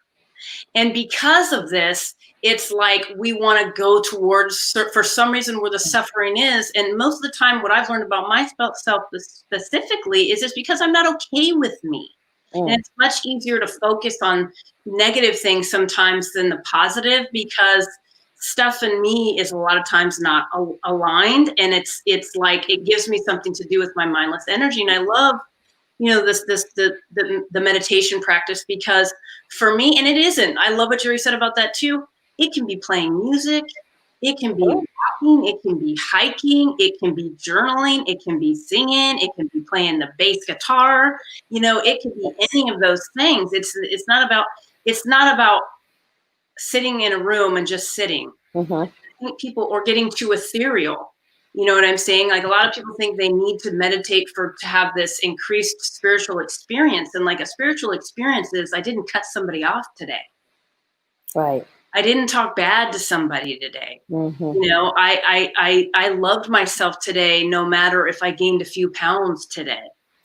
And because of this, it's like we want to go towards, for some reason, where the suffering is. And most of the time, what I've learned about myself specifically is it's because I'm not okay with me. And it's much easier to focus on negative things sometimes than the positive, because stuff in me is a lot of times not aligned. And it's like it gives me something to do with my mindless energy. And I love the meditation practice, because for me, and it isn't, I love what Jerry said about that too. It can be playing music. It can be walking. It can be hiking. It can be journaling. It can be singing. It can be playing the bass guitar. It can be any of those things. It's not about sitting in a room and just sitting. Mm-hmm. I think people, or getting too ethereal. You know what I'm saying? Like a lot of people think they need to meditate to have this increased spiritual experience. And like a spiritual experience is, I didn't cut somebody off today. Right. I didn't talk bad to somebody today. Mm-hmm. I loved myself today, no matter if I gained a few pounds today.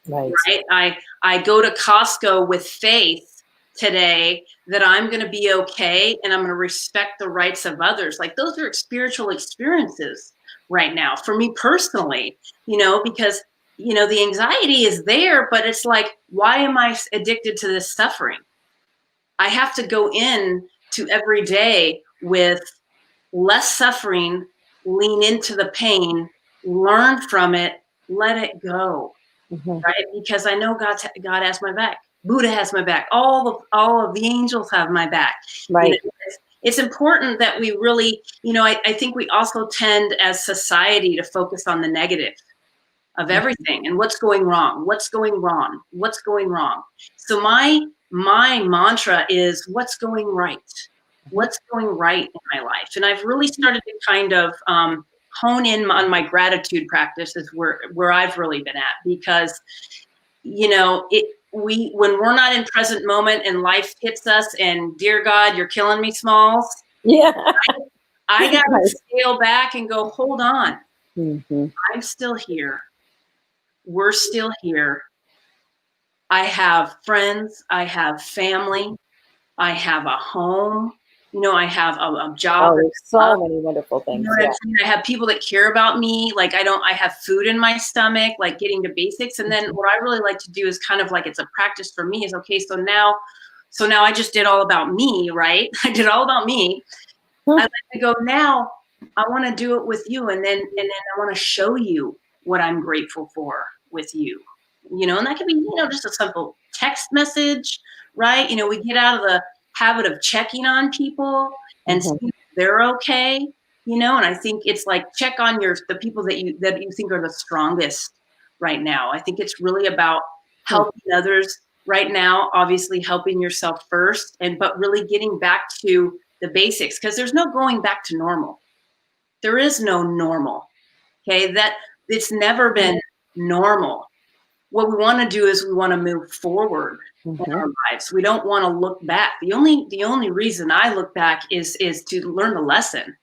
Right. I go to Costco with faith today that I'm going to be okay, and I'm going to respect the rights of others. Like those are spiritual experiences right now for me personally, because, the anxiety is there, but it's like, why am I addicted to this suffering? I have to go in to every day with less suffering, lean into the pain, learn from it, let it go. Mm-hmm. Right? Because I know God has my back. Buddha has my back. All of the angels have my back. Right. It's important that we really, I think we also tend as society to focus on the negative of everything and what's going wrong. So my mantra is what's going right. What's going right in my life? And I've really started to kind of hone in on my gratitude practice is where I've really been at, because, when we're not in present moment and life hits us and dear God, you're killing me, Smalls. Yeah. I got to scale back and go, hold on. Mm-hmm. I'm still here. We're still here. I have friends. I have family. I have a home. I have a job. Oh, there's so many wonderful things. I have people that care about me. Like I have food in my stomach, like getting to basics. And then what I really like to do is kind of like, it's a practice for me is, okay, so now I just did all about me, right? I did all about me. I like to go, now I want to do it with you. And then I want to show you what I'm grateful for with you, and that could be, just a simple text message, right? We get out of the habit of checking on people and see if they're okay, and I think it's like, check on the people that you think are the strongest right now. I think it's really about helping others right now, obviously helping yourself first, but really getting back to the basics, because there's no going back to normal. There is no normal. Okay, that it's never been normal. What we want to do is we want to move forward in our lives. We don't want to look back. The only reason I look back is to learn a lesson,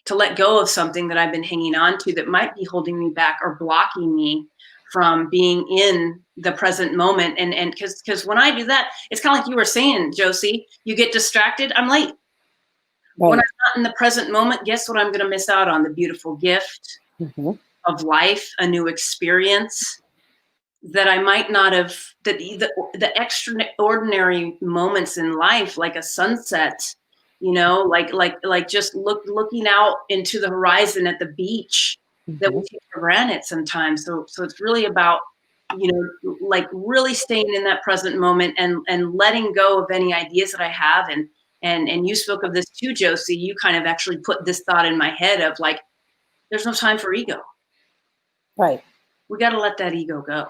to let go of something that I've been hanging on to that might be holding me back or blocking me from being in the present moment. And because when I do that, it's kind of like you were saying, Josie, you get distracted, I'm late. Right. When I'm not in the present moment, guess what I'm going to miss out on? The beautiful gift of life, a new experience that I might not have, the extraordinary moments in life, like a sunset, you know, like just looking out into the horizon at the beach that we take for granted sometimes. So it's really about, you know, like really staying in that present moment and letting go of any ideas that I have. And you spoke of this too, Josie. You kind of actually put this thought in my head of like, there's no time for ego. Right. We got to let that ego go.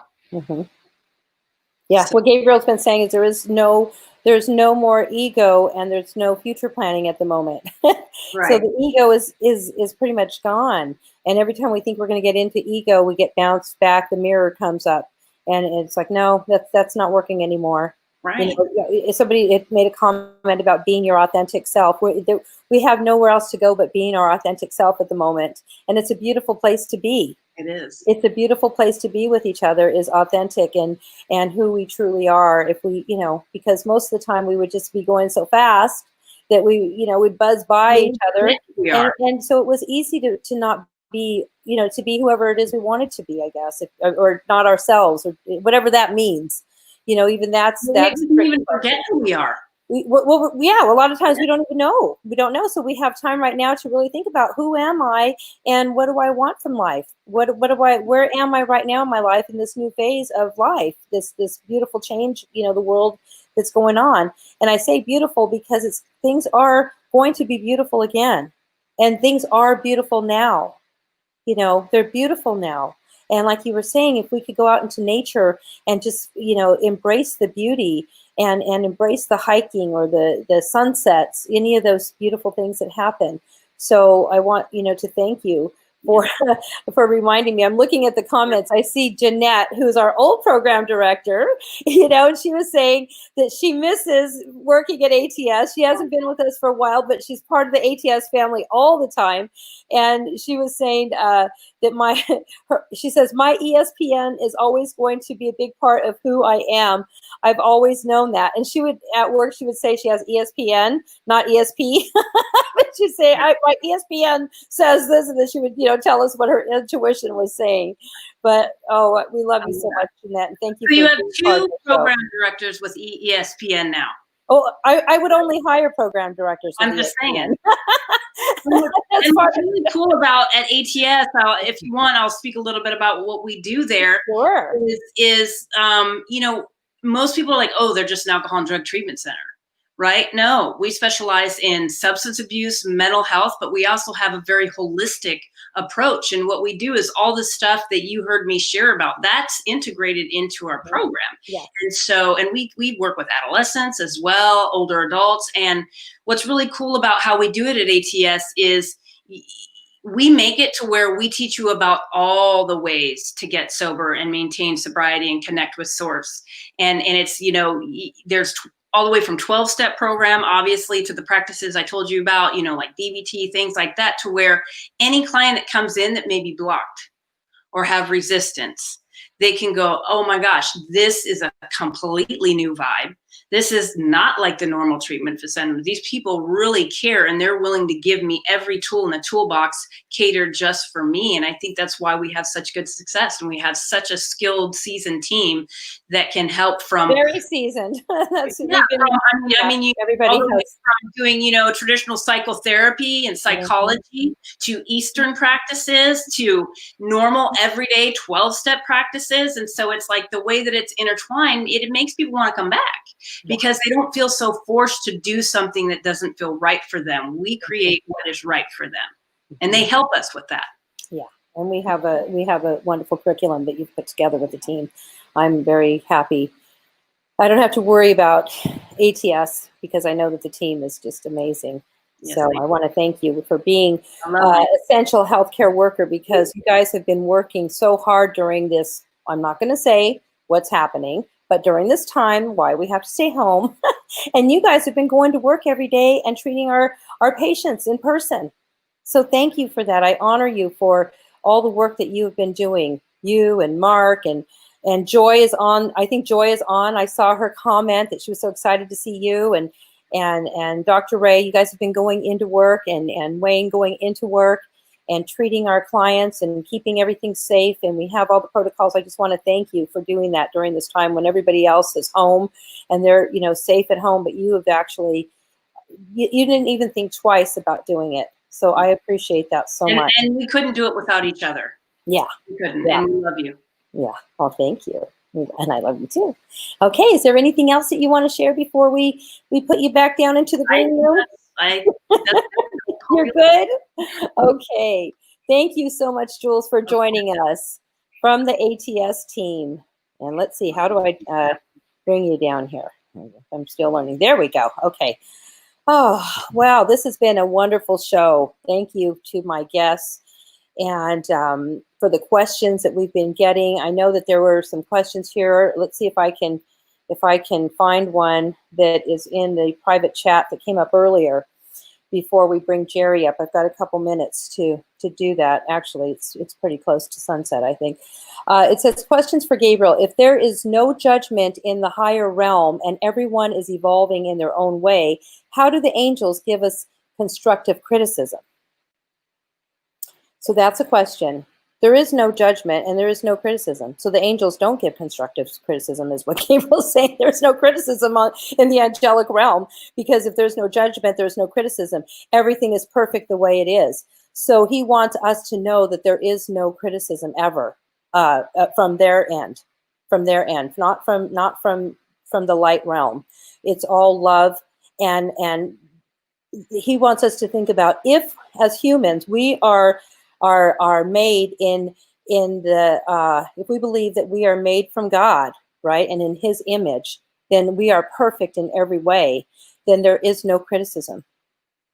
Yeah. So, what Gabriel's been saying is there's no more ego and there's no future planning at the moment. Right. So the ego is pretty much gone. And every time we think we're going to get into ego, we get bounced back. The mirror comes up, and it's like, no, that's not working anymore. Right. You know, somebody made a comment about being your authentic self. We have nowhere else to go but being our authentic self at the moment, and it's a beautiful place to be. It is. It's a beautiful place to be with each other, is authentic and who we truly are. If we, you know, because most of the time we would just be going so fast that we'd buzz by each other. And so it was easy to not be, you know, to be whoever it is we wanted to be, I guess, or not ourselves, or whatever that means. You know, even that's we didn't even forget who we are. A lot of times we don't even know. We don't know. So we have time right now to really think about, who am I and what do I want from life? Where am I right now in my life, in this new phase of life, this beautiful change, you know, the world that's going on. And I say beautiful because things are going to be beautiful again. And things are beautiful now. You know, they're beautiful now. And like you were saying, if we could go out into nature and just, you know, embrace the beauty and embrace the hiking or the sunsets, any of those beautiful things that happen. So I want, you know, to thank you for reminding me. I'm looking at the comments. I see Jeanette, who's our old program director, you know, and she was saying that she misses working at ATS. She hasn't been with us for a while, but she's part of the ATS family all the time. And she was saying that she says, my ESPN is always going to be a big part of who I am. I've always known that. And she would, at work, she would say she has ESPN, not ESP. But she'd say, my ESPN says this, and then she would, you know, tell us what her intuition was saying. But, we love you so much, Jeanette. And thank you. So you have two program directors with ESPN now. Oh, I would only hire program directors. I'm just saying. And what's really cool about at ATS, if you want, I'll speak a little bit about what we do there. Sure. Is you know, most people are like, oh, they're just an alcohol and drug treatment center, right? No, we specialize in substance abuse, mental health, but we also have a very holistic approach. And what we do is all the stuff that you heard me share about, that's integrated into our program. Yeah. And we work with adolescents as well, older adults. And what's really cool about how we do it at ATS is we make it to where we teach you about all the ways to get sober and maintain sobriety and connect with source. And it's, you know, there's all the way from 12-step program, obviously, to the practices I told you about, you know, like DBT, things like that, to where any client that comes in that may be blocked or have resistance, they can go, oh my gosh, this is a completely new vibe. This is not like the normal treatment facility. These people really care, and they're willing to give me every tool in the toolbox catered just for me. And I think that's why we have such good success, and we have such a skilled, seasoned team that can help from very seasoned. That's everybody has from doing, you know, traditional psychotherapy and psychology to Eastern practices to normal everyday 12-step practices. And so it's like the way that it's intertwined, it makes people want to come back because they don't feel so forced to do something that doesn't feel right for them. We create what is right for them, and they help us with that. Yeah, and we have a wonderful curriculum that you've put together with the team. I'm very happy. I don't have to worry about ATS because I know that the team is just amazing. Yes, So I want to thank you for being I love it. essential healthcare worker, because you guys have been working so hard during this. I'm not going to say what's happening, but during this time, why we have to stay home. And you guys have been going to work every day and treating our patients in person. So thank you for that. I honor you for all the work that you have been doing. You and Mark and Joy is on. I think Joy is on. I saw her comment that she was so excited to see you, and Dr. Ray. You guys have been going into work, and Wayne going into work and treating our clients and keeping everything safe. And we have all the protocols. I just want to thank you for doing that during this time when everybody else is home and they're, safe at home, but you have actually, you didn't even think twice about doing it. So I appreciate that so much. And we couldn't do it without each other. Yeah. We couldn't. Yeah. And we love you. Yeah. Well, thank you. And I love you too. Okay. Is there anything else that you want to share before we put you back down into the green room? You're good? Okay. Thank you so much, Jules, for joining us from the ATS team. And let's see, how do I bring you down here? I'm still learning. There we go. Okay. Oh, wow. This has been a wonderful show. Thank you to my guests and for the questions that we've been getting. I know that there were some questions here. Let's see if I can find one that is in the private chat that came up earlier before we bring Jerry up. I've got a couple minutes to do that. Actually, it's pretty close to sunset, I think. It says, questions for Gabriel. If there is no judgment in the higher realm and everyone is evolving in their own way, how do the angels give us constructive criticism? So that's a question. There is no judgment and there is no criticism. So the angels don't give constructive criticism, is what Gabriel's saying. There's no criticism in the angelic realm, because if there's no judgment, there's no criticism. Everything is perfect the way it is. So he wants us to know that there is no criticism ever from their end, not from the light realm. It's all love, and he wants us to think about, if as humans we are made in the if we believe that we are made from God, right, and in his image, then we are perfect in every way. Then there is no criticism,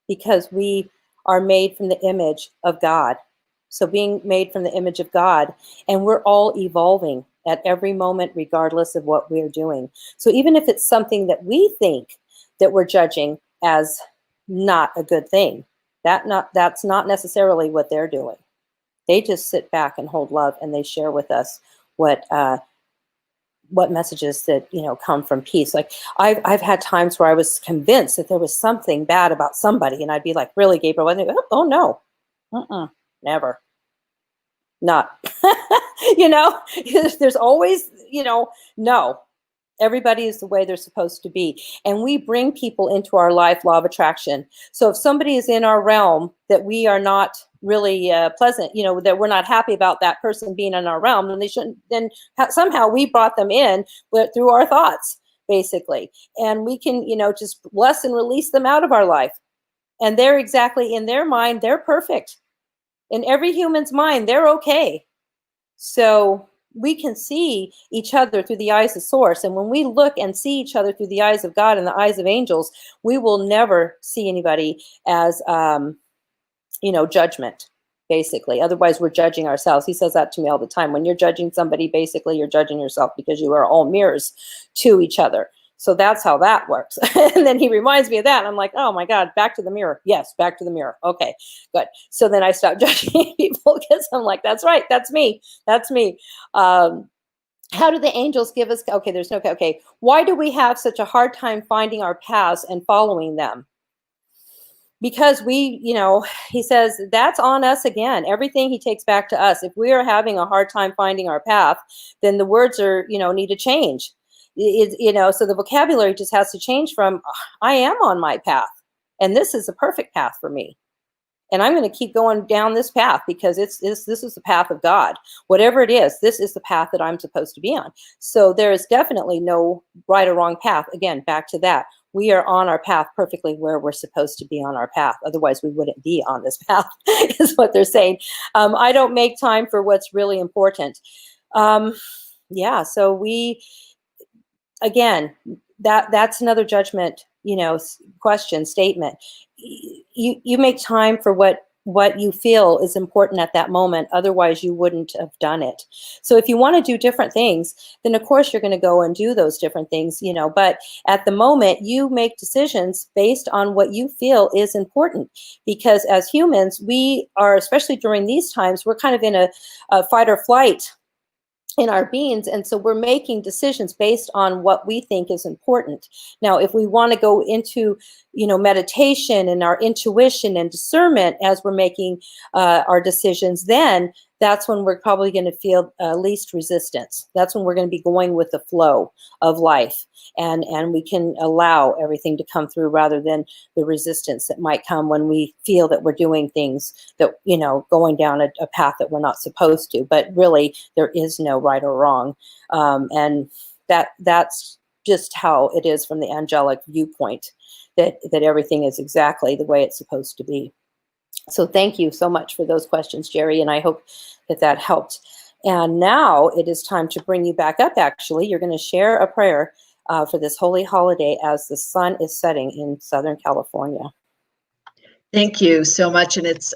because we are made from the image of God. So being made from the image of God, and we're all evolving at every moment, regardless of what we're doing. So even if it's something that we think that we're judging as not a good thing, that's not necessarily what they're doing. They just sit back and hold love, and they share with us what messages that come from peace. Like I've had times where I was convinced that there was something bad about somebody, and I'd be like, "Really, Gabriel?" And go, "Oh no, never, not." There's always no. Everybody is the way they're supposed to be. And we bring people into our life, law of attraction. So if somebody is in our realm that we are not really pleasant, that we're not happy about that person being in our realm, then they shouldn't, then somehow we brought them in through our thoughts, basically. And we can, just bless and release them out of our life. And they're exactly, in their mind, they're perfect. In every human's mind, they're okay. So we can see each other through the eyes of Source. And when we look and see each other through the eyes of God and the eyes of angels, we will never see anybody as, judgment, basically. Otherwise, we're judging ourselves. He says that to me all the time. When you're judging somebody, basically, you're judging yourself, because you are all mirrors to each other. So that's how that works. And then he reminds me of that. And I'm like, oh my God, back to the mirror. Yes, back to the mirror. Okay, good. So then I stopped judging people, because I'm like, that's right. That's me. That's me. How do the angels give us? Okay, there's no, okay. Why do we have such a hard time finding our paths and following them? Because we, he says that's on us again. Everything he takes back to us. If we are having a hard time finding our path, then the words are, need to change. So the vocabulary just has to change from, I am on my path, and this is a perfect path for me. And I'm going to keep going down this path, because this is the path of God. Whatever it is, this is the path that I'm supposed to be on. So there is definitely no right or wrong path. Again, back to that. We are on our path perfectly where we're supposed to be on our path. Otherwise, we wouldn't be on this path, is what they're saying. I don't make time for what's really important. So again, that's another judgment question, statement. You make time for what you feel is important at that moment. Otherwise, you wouldn't have done it. So if you want to do different things, then of course you're going to go and do those different things, but at the moment you make decisions based on what you feel is important. Because as humans, we are, especially during these times, we're kind of in a fight or flight in our beings, and so we're making decisions based on what we think is important. Now, if we want to go into meditation and our intuition and discernment as we're making our decisions, then that's when we're probably going to feel least resistance. That's when we're going to be going with the flow of life, and we can allow everything to come through rather than the resistance that might come when we feel that we're doing things that, going down a path that we're not supposed to. But really, there is no right or wrong, and that's just how it is from the angelic viewpoint, that everything is exactly the way it's supposed to be. So thank you so much for those questions, Jerry, and I hope that helped. And now it is time to bring you back up. Actually, you're going to share a prayer for this holy holiday as the sun is setting in Southern California. Thank you so much. And it's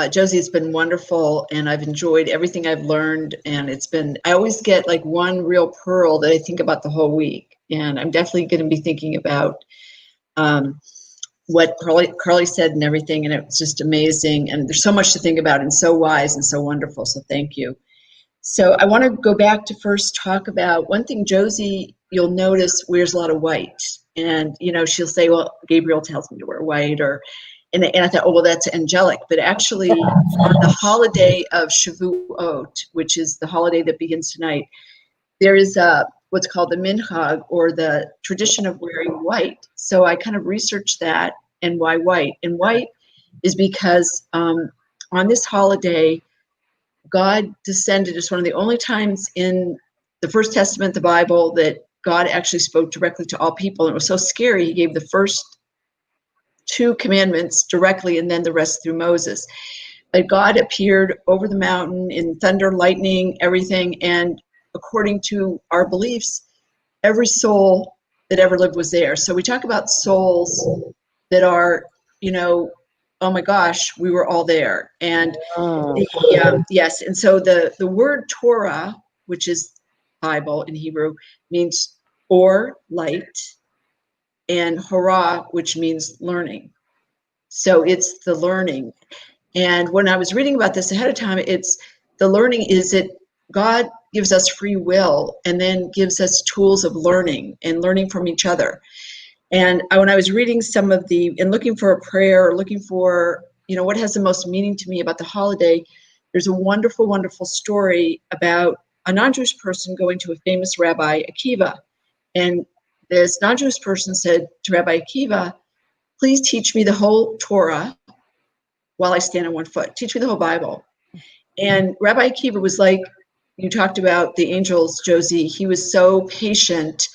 Josie, it's been wonderful, and I've enjoyed everything I've learned. And I always get like one real pearl that I think about the whole week. And I'm definitely going to be thinking about what Carly said and everything. And it was just amazing. And there's so much to think about, and so wise and so wonderful. So thank you. So I want to go back to first talk about one thing. Josie, you'll notice, wears a lot of white. And, she'll say, well, Gabriel tells me to wear white, and I thought, oh, well, that's angelic. But actually, on the holiday of Shavuot, which is the holiday that begins tonight, there is what's called the minhag, or the tradition of wearing white. So I kind of researched that, and why white. And white is because on this holiday, God descended. It's one of the only times in the First Testament, the Bible, that God actually spoke directly to all people. And it was so scary, he gave the first 2 commandments directly, and then the rest through Moses. But God appeared over the mountain in thunder, lightning, everything. And according to our beliefs, every soul that ever lived was there. So we talk about souls that are, oh my gosh, we were all there. And yes, and so the word Torah, which is Bible in Hebrew, means or light, and hora, which means learning. So it's the learning. And when I was reading about this ahead of time, it's the learning is that God gives us free will and then gives us tools of learning and learning from each other. And when I was reading some of and looking for a prayer, or looking for, what has the most meaning to me about the holiday, there's a wonderful, wonderful story about a non-Jewish person going to a famous Rabbi Akiva. And this non-Jewish person said to Rabbi Akiva, please teach me the whole Torah while I stand on one foot. Teach me the whole Bible. And Rabbi Akiva was like, you talked about the angels, Josie. He was so patient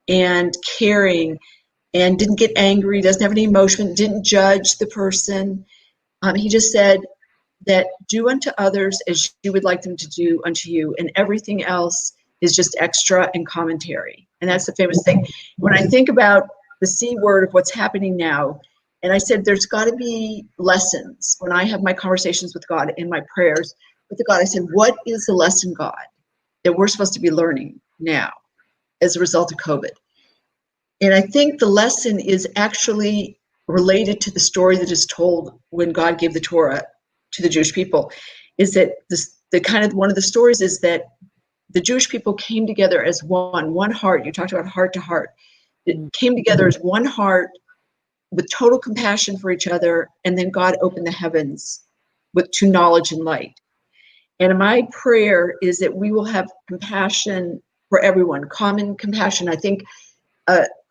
and caring, and didn't get angry, doesn't have any emotion, didn't judge the person. He just said that do unto others as you would like them to do unto you, and everything else is just extra and commentary. And that's the famous thing. When I think about the C word of what's happening now, and I said there's got to be lessons. When I have my conversations with God in my prayers with God, I said, what is the lesson, God, that we're supposed to be learning now as a result of COVID? And I think the lesson is actually related to the story that is told when God gave the Torah to the Jewish people, is that one of the stories is that the Jewish people came together as one heart. You talked about heart to heart. It came together as one heart with total compassion for each other, and then God opened the heavens to knowledge and light. And my prayer is that we will have compassion for everyone, common compassion. I think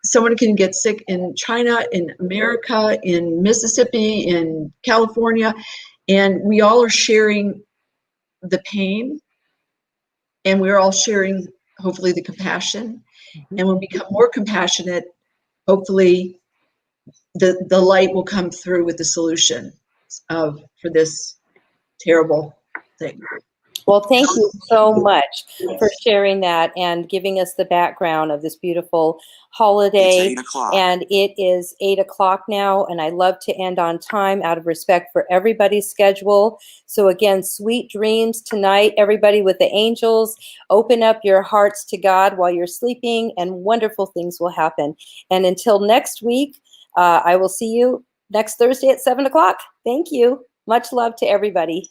someone can get sick in China, in America, in Mississippi, in California, and we all are sharing the pain, and we're all sharing, hopefully, the compassion. And when we become more compassionate, hopefully the light will come through with the solution for this terrible thing. Well, thank you so much for sharing that and giving us the background of this beautiful holiday. It's 8 o'clock. And it is 8 o'clock now, and I love to end on time out of respect for everybody's schedule. So again, sweet dreams tonight, everybody, with the angels. Open up your hearts to God while you're sleeping, and wonderful things will happen. And until next week, I will see you next Thursday at 7 o'clock. Thank you. Much love to everybody.